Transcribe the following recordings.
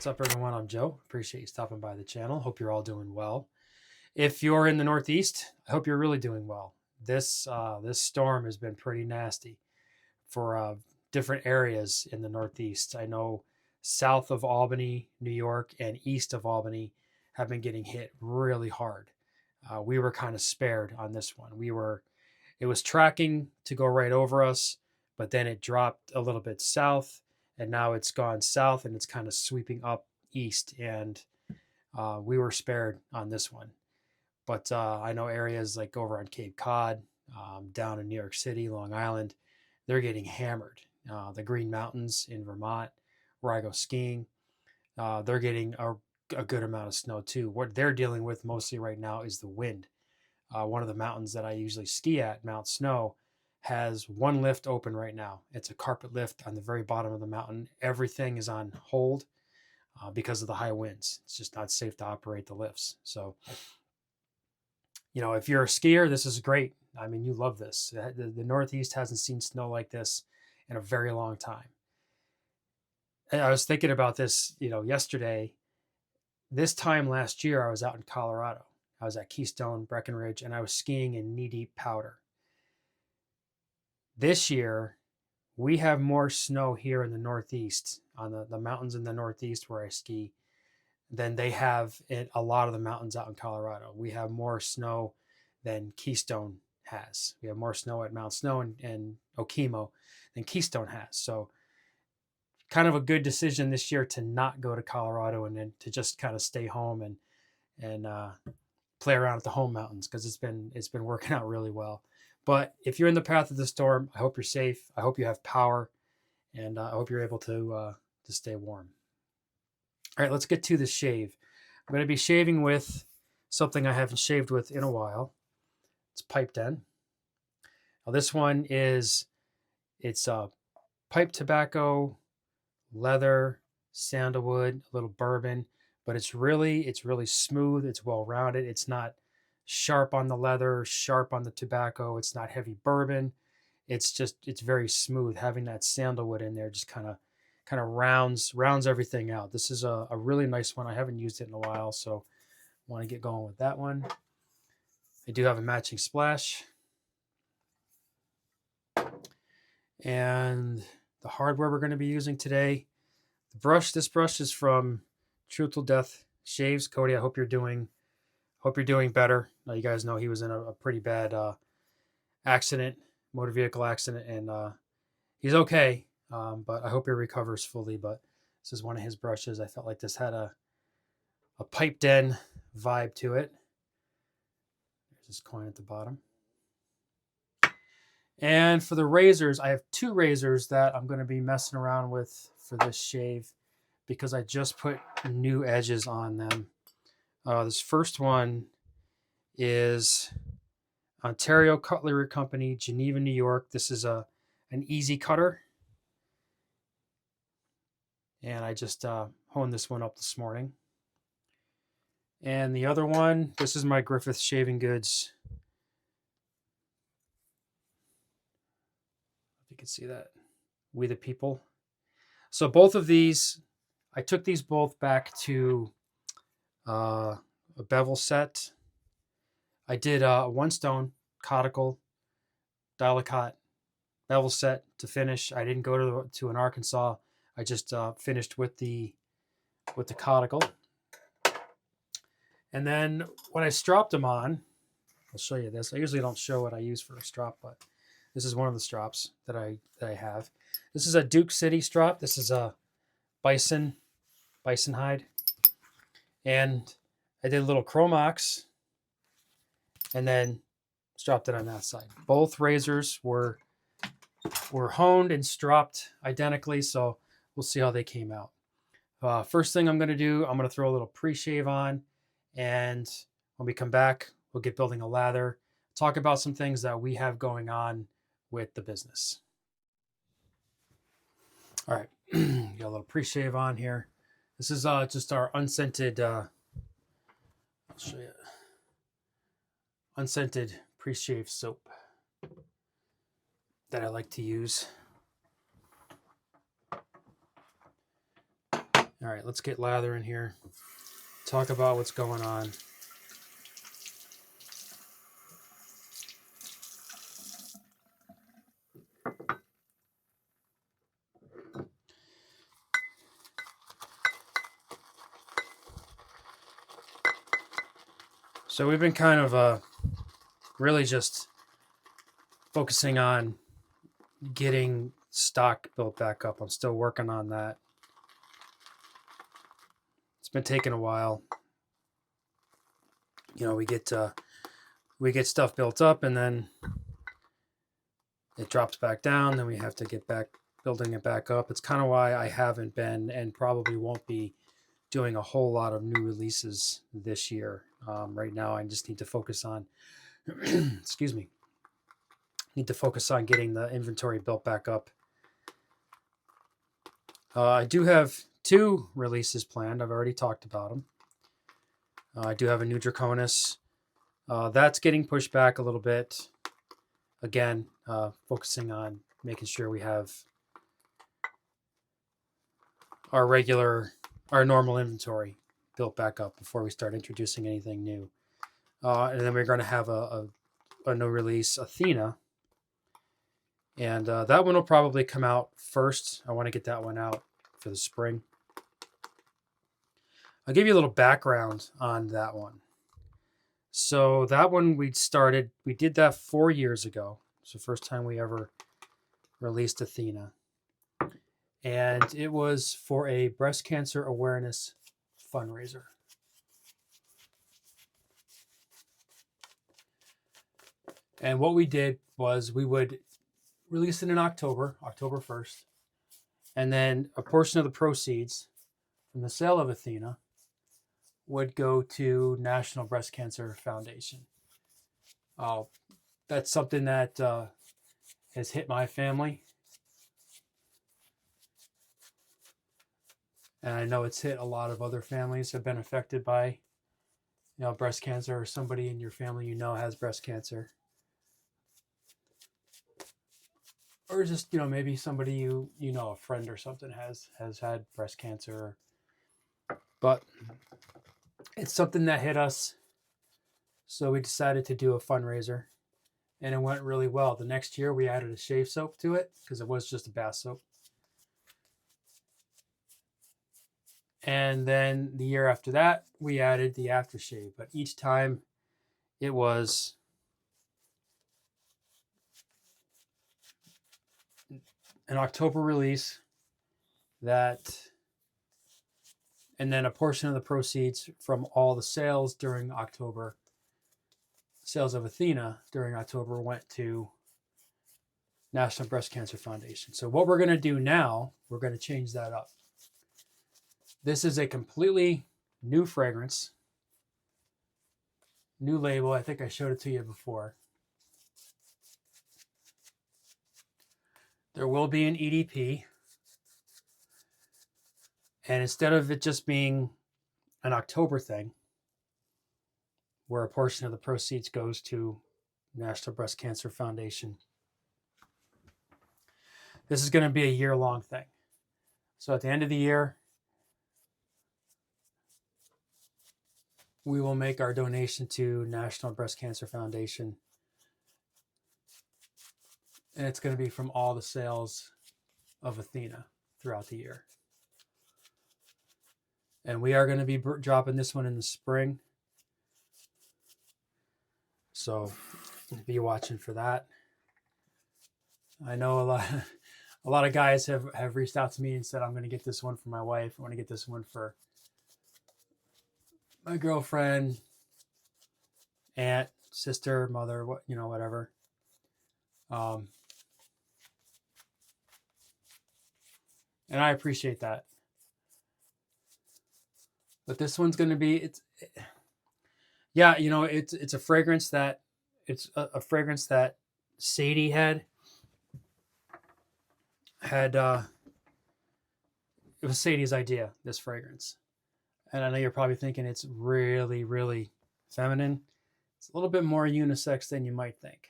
What's up, everyone? I'm Joe. Appreciate you stopping by the channel. Hope you're all doing well. If you're in the Northeast, I hope you're really doing well. This storm has been pretty nasty for different areas in the Northeast. I know south of Albany, New York, and east of Albany have been getting hit really hard. We were kind of spared on this one. It was tracking to go right over us, but then it dropped a little bit south, and now it's gone south and it's kind of sweeping up east. And we were spared on this one. But I know areas like over on Cape Cod, down in New York City, Long Island, they're getting hammered. The Green Mountains in Vermont, where I go skiing, they're getting a good amount of snow too. What they're dealing with mostly right now is the wind. One of the mountains that I usually ski at, Mount Snow, has one lift open right now. It's a carpet lift on the very bottom of the mountain. Everything is on hold because of the high winds. It's just not safe to operate the lifts. So, if you're a skier, this is great. I mean, you love this. The Northeast hasn't seen snow like this in a very long time. And I was thinking about this, yesterday. This time last year, I was out in Colorado. I was at Keystone, Breckenridge, and I was skiing in knee-deep powder. This year, we have more snow here in the Northeast, on the mountains in the Northeast where I ski, than they have in a lot of the mountains out in Colorado. We have more snow than Keystone has. We have more snow at Mount Snow and Okemo than Keystone has. So kind of a good decision this year to not go to Colorado and then to just kind of stay home and play around at the home mountains, because it's been working out really well. But if you're in the path of the storm, I hope you're safe. I hope you have power, and I hope you're able to stay warm. All right, let's get to the shave. I'm going to be shaving with something I haven't shaved with in a while. It's pipe den. Now this one it's pipe tobacco, leather, sandalwood, a little bourbon, but it's really smooth. It's well rounded. It's not sharp on the leather, sharp on the tobacco. It's not heavy bourbon. It's very smooth. Having that sandalwood in there just kind of rounds everything out. This is a really nice one. I haven't used it in a while, so I want to get going with that one. I do have a matching splash. And the hardware we're going to be using today, this brush is from Truth Till Death Shaves. Cody, I hope you're doing better. Now, you guys know he was in a pretty bad accident, motor vehicle accident, and he's okay. But I hope he recovers fully. But this is one of his brushes. I felt like this had a pipe den vibe to it. There's this coin at the bottom. And for the razors, I have two razors that I'm going to be messing around with for this shave, because I just put new edges on them. This first one is Ontario Cutlery Company, Geneva, New York. This is an easy cutter. And I just honed this one up this morning. And the other one, this is my Griffith Shaving Goods. If you can see that. We the People. So both of these, I took these both back to a bevel set. I did a one stone Coticule Dial-A-Cut bevel set to finish. I didn't go to an Arkansas. I just finished with the Coticule. And then when I stropped them on, I'll show you this. I usually don't show what I use for a strop, but this is one of the strops that I have. This is a Duke City strop. This is a bison hide. And I did a little Chromox and then stropped it on that side. Both razors were honed and stropped identically, so we'll see how they came out. First thing I'm going to do, I'm going to throw a little pre-shave on, and when we come back, we'll get building a lather, talk about some things that we have going on with the business. All right, got a little pre-shave on here. This is just our unscented, I'll show you, unscented pre-shave soap that I like to use. All right, let's get lather in here. Talk about what's going on. So we've been kind of really just focusing on getting stock built back up. I'm still working on that. It's been taking a while. You know, we get stuff built up and then it drops back down. Then we have to get back building it back up. It's kind of why I haven't been and probably won't be doing a whole lot of new releases this year. Right now, I just need to focus on, excuse me, need to focus on getting the inventory built back up. I do have 2 releases planned. I've already talked about them. I do have a new Draconis. That's getting pushed back a little bit. Again, focusing on making sure we have our normal inventory built back up before we start introducing anything new. And then we're going to have a new release, Athena. And that one will probably come out first. I want to get that one out for the spring. I'll give you a little background on that one. So that one we did that 4 years ago. It's the first time we ever released Athena. And it was for a breast cancer awareness fundraiser. And what we did was we would release it in October 1st. And then a portion of the proceeds from the sale of Athena would go to National Breast Cancer Foundation. That's something that has hit my family. And I know it's hit a lot of other families have been affected by, breast cancer, or somebody in your family has breast cancer. Or just, maybe somebody a friend or something has had breast cancer. But it's something that hit us. So we decided to do a fundraiser. And it went really well. The next year we added a shave soap to it because it was just a bath soap. And then the year after that, we added the aftershave. But each time it was an October release and then a portion of the proceeds from all the sales during October, sales of Athena during October, went to National Breast Cancer Foundation. So what we're going to do now, we're going to change that up. This is a completely new fragrance, new label. I think I showed it to you before. There will be an EDP. And instead of it just being an October thing, where a portion of the proceeds goes to National Breast Cancer Foundation, this is going to be a year-long thing. So at the end of the year, we will make our donation to National Breast Cancer Foundation. And it's going to be from all the sales of Athena throughout the year. And we are going to be dropping this one in the spring. So be watching for that. I know a lot of guys have reached out to me and said, I'm going to get this one for my wife. I want to get this one for my girlfriend, aunt, sister, mother, whatever. And I appreciate that. But this one's going to be, it's a fragrance that, a fragrance that Sadie had, it was Sadie's idea, this fragrance. And I know you're probably thinking it's really, really feminine. It's a little bit more unisex than you might think.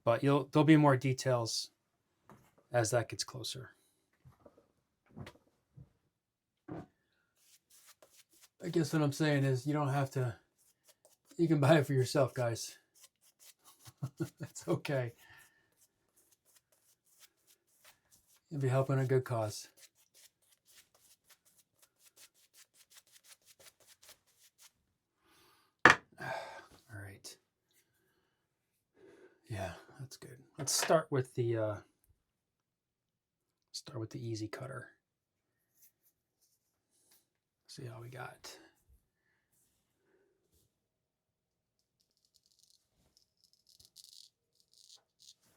But there'll be more details as that gets closer. I guess what I'm saying is you don't have to, you can buy it for yourself, guys. That's okay. You'll be helping a good cause. All right. Yeah, that's good. Let's start with the easy cutter. See how we got.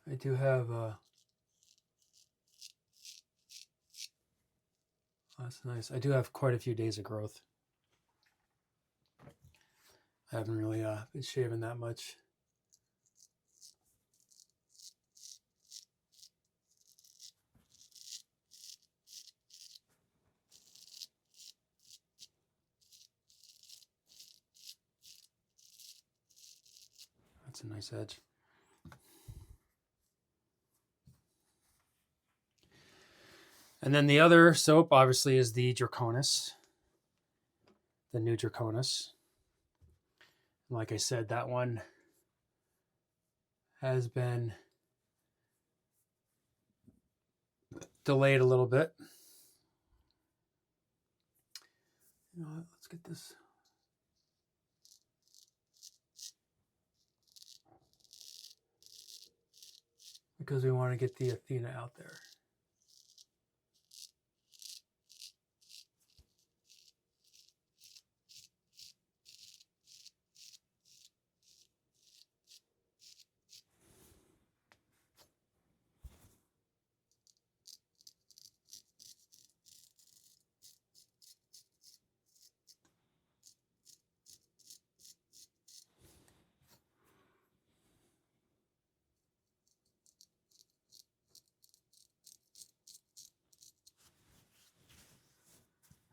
I do have that's nice. I do have quite a few days of growth. I haven't really been shaving that much. That's a nice edge. And then the other soap, obviously, is the Draconis, the new Draconis. Like I said, that one has been delayed a little bit. You know what? Let's get this. Because we want to get the Athena out there.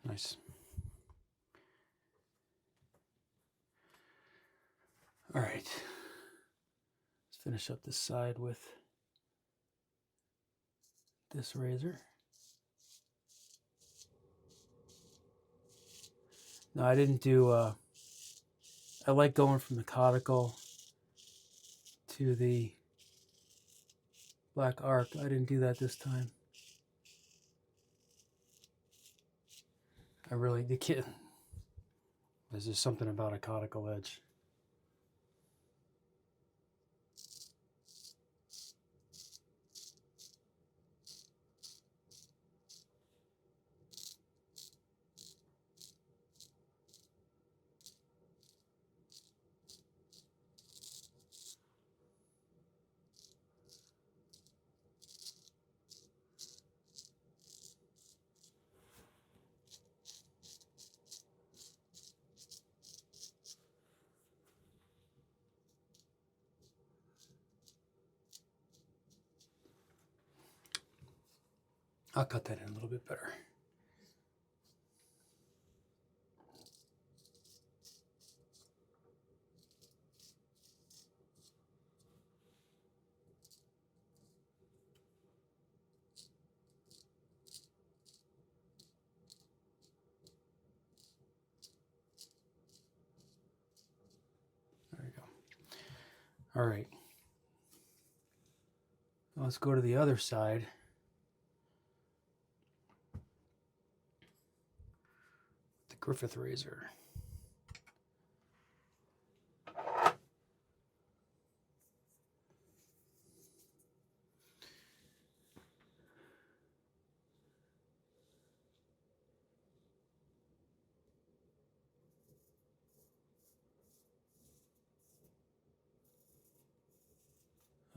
Nice. All right. Let's finish up this side with this razor. No, I didn't do, I like going from the Coticule to the Black Arc. I didn't do that this time. I really, the kid, there's just something about a Coticule edge. I'll cut that in a little bit better. There you go. All right. Now let's go to the other side. The Griffith razor.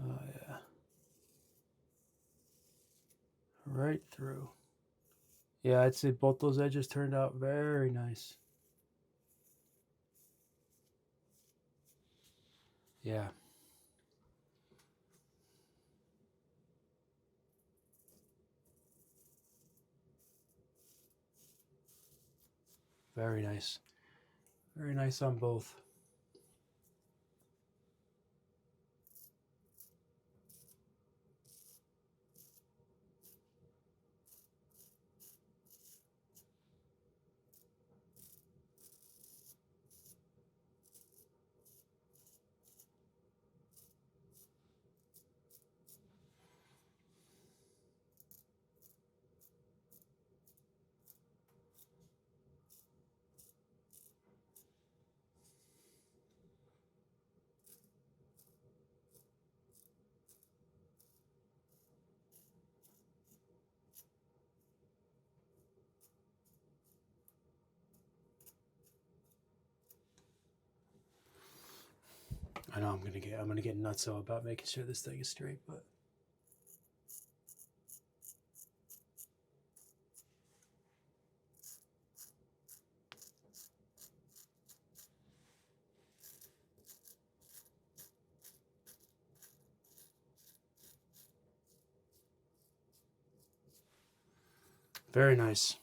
Oh, yeah. Right through. Yeah, I'd say both those edges turned out very nice. Yeah. Very nice. Very nice on both. I know I'm gonna get nutso about making sure this thing is straight, but very nice.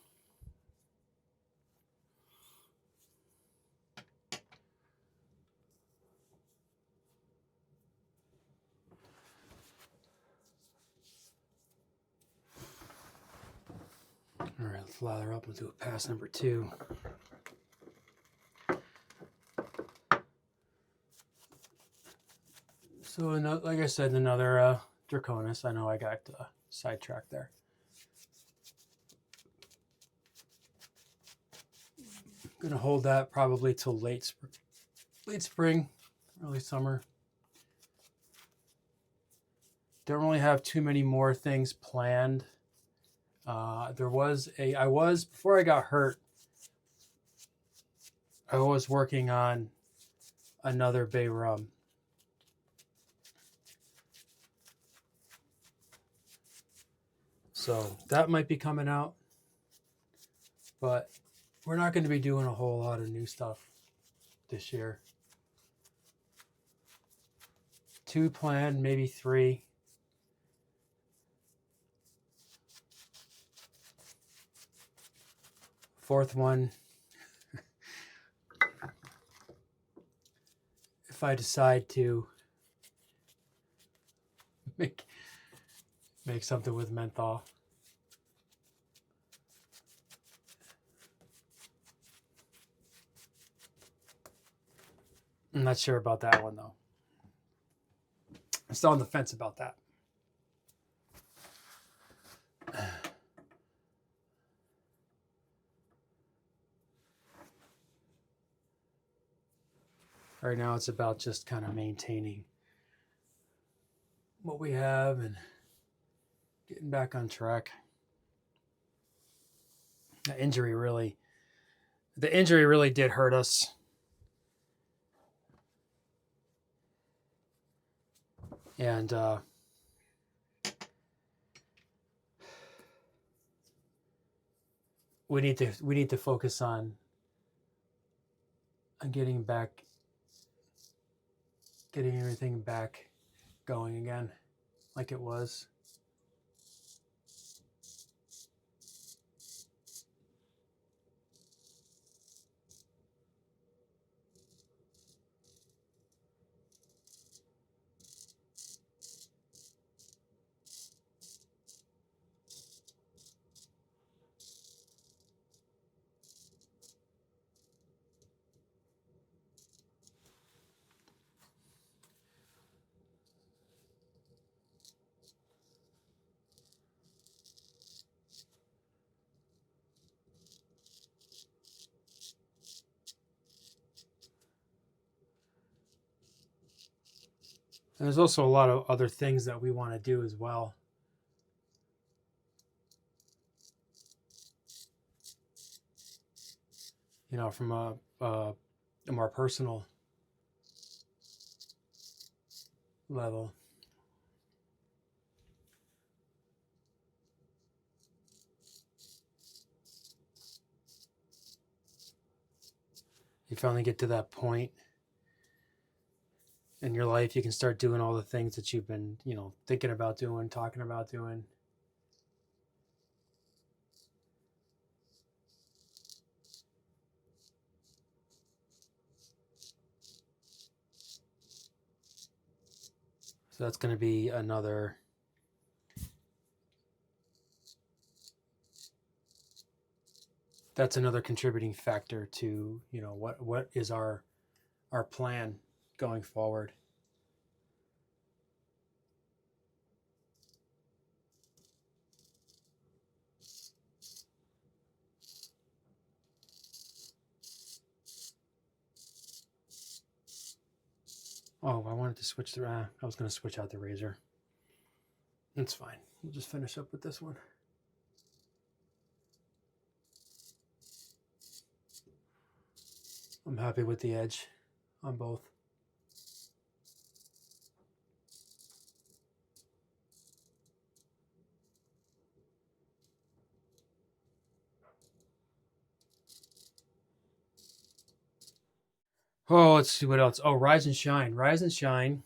All right, let's lather up and do a pass number 2. So, like I said, another Draconis. I know I got sidetracked there. I'm gonna hold that probably till late spring, early summer. Don't really have too many more things planned. Before I got hurt, I was working on another bay rum. So that might be coming out, but we're not going to be doing a whole lot of new stuff this year. 2 planned, maybe 3. Fourth one, if I decide to make something with menthol. I'm not sure about that one though. I'm still on the fence about that. Right now it's about just kind of maintaining what we have and getting back on track. The injury really did hurt us. And we need to focus on getting everything back going again like it was. And there's also a lot of other things that we want to do as well. You know, from a more personal level. You finally get to that point in your life, you can start doing all the things that you've been, thinking about doing, talking about doing. So that's going to be another contributing factor to, what is our plan going forward. Oh, I wanted to switch I was going to switch out the razor. That's fine. We'll just finish up with this one. I'm happy with the edge on both. Oh, let's see what else. Oh, Rise and Shine. Rise and Shine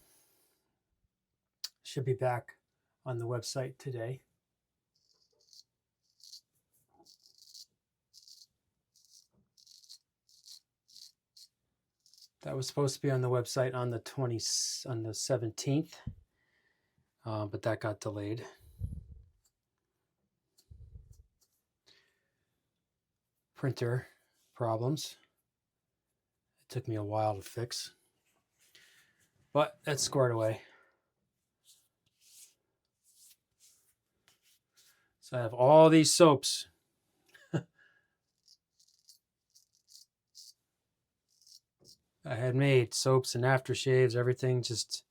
should be back on the website today. That was supposed to be on the website on the 17th, but that got delayed. Printer problems. It took me a while to fix, but that's squared away. So I have all these soaps. I had made soaps and aftershaves, everything, just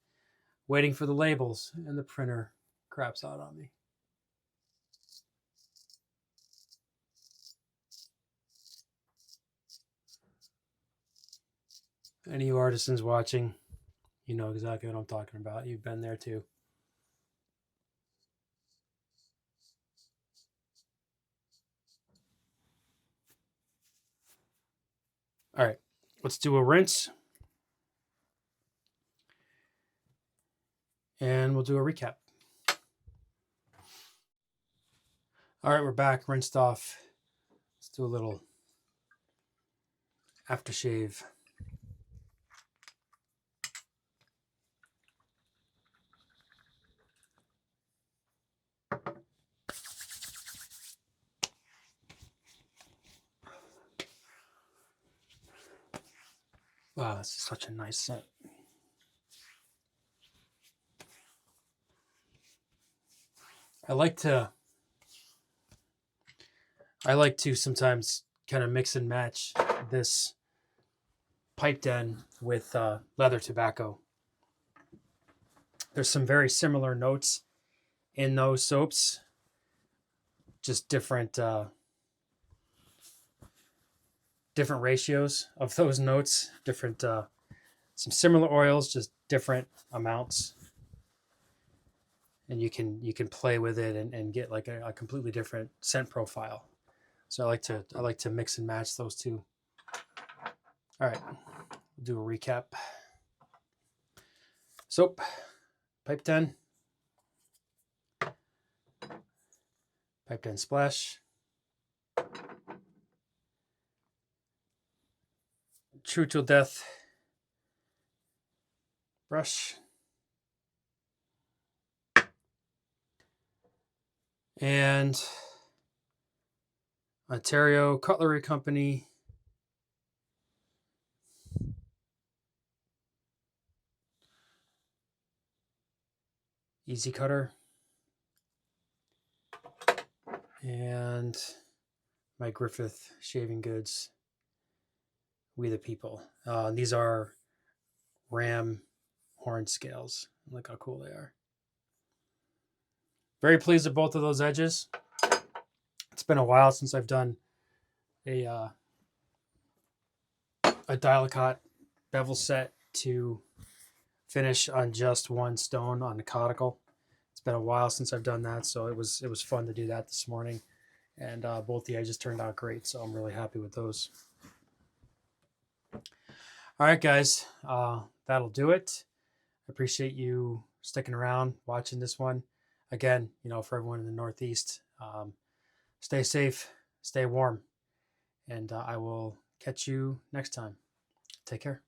waiting for the labels, and the printer craps out on me. Any of you artisans watching, you know exactly what I'm talking about. You've been there too. All right, let's do a rinse. And we'll do a recap. All right, we're back, rinsed off. Let's do a little aftershave. Wow, this is such a nice scent. I like to sometimes kind of mix and match this pipe den with leather tobacco. There's some very similar notes in those soaps, just different ratios of those notes, different some similar oils, just different amounts. And you can play with it and get like a completely different scent profile. So I like to mix and match those two. All right, we'll do a recap. Soap, pipe 10, pipe 10 splash, True Till Death brush, and Ontario Cutlery Company Easy Cutter, and my Griffith shaving goods, We the People. These are ram horn scales. Look how cool they are. Very pleased with both of those edges. It's been a while since I've done a Dial-A-Cot bevel set to finish on just one stone on the Coticule. It's been a while since I've done that, so it was fun to do that this morning, and both the edges turned out great, so I'm really happy with those. All right, guys, that'll do it. I appreciate you sticking around, watching this one. Again, you know, for everyone in the Northeast, stay safe, stay warm, and I will catch you next time. Take care.